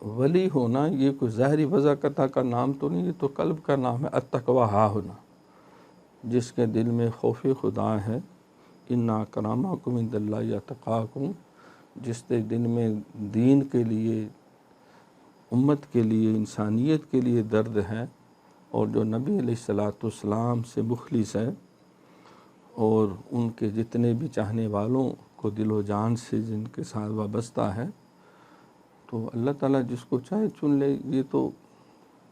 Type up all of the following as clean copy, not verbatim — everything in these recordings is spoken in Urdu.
ولی ہونا یہ کوئی ظاہری وضاقتہ کا نام تو نہیں، یہ تو قلب کا نام ہے۔ التقویٰ ہا ہونا، جس کے دل میں خوف خدا ہے، ان اکرمکم عند اللہ اتقاکم، جس کے دل میں دین کے لیے، امت کے لیے، انسانیت کے لیے درد ہے، اور جو نبی علیہ السلام سے مخلص ہے اور ان کے جتنے بھی چاہنے والوں کو دل و جان سے جن کے ساتھ وابستہ ہے، تو اللہ تعالیٰ جس کو چاہے چن لے۔ یہ تو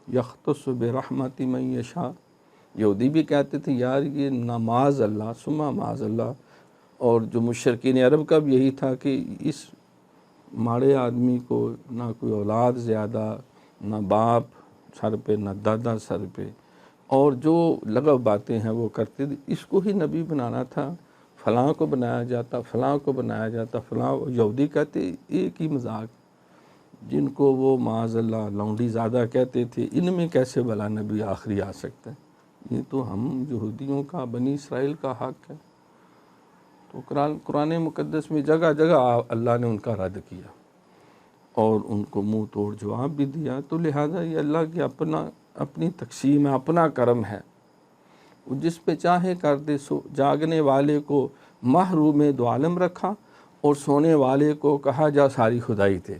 یختص برحمتہ من یشاء، یہودی بھی کہتے تھے یار یہ معاذ اللہ ثم معاذ اللہ، اور جو مشرکین عرب کا بھی یہی تھا کہ اس ماڑے آدمی کو نہ کوئی اولاد زیادہ، نہ باپ سر پہ، نہ دادا سر پہ، اور جو لغو باتیں ہیں وہ کرتے تھے، اس کو ہی نبی بنانا تھا، فلاں کو بنایا جاتا، فلاں کو بنایا جاتا، فلاں۔ یہودی کہتے ایک ہی مذاق، جن کو وہ معاذ اللہ لونڈی زادہ کہتے تھے، ان میں کیسے بلا نبی آخری آ سکتا ہے؟ یہ تو ہم یہودیوں کا، بنی اسرائیل کا حق ہے۔ تو قرآن مقدس میں جگہ جگہ اللہ نے ان کا رد کیا اور ان کو منہ توڑ جواب بھی دیا۔ تو لہٰذا یہ اللہ کی اپنی تقسیم ہے، اپنا کرم ہے، وہ جس پہ چاہے کر دے۔ جاگنے والے کو محروم دو عالم رکھا، اور سونے والے کو کہا جا ساری خدائی تھے۔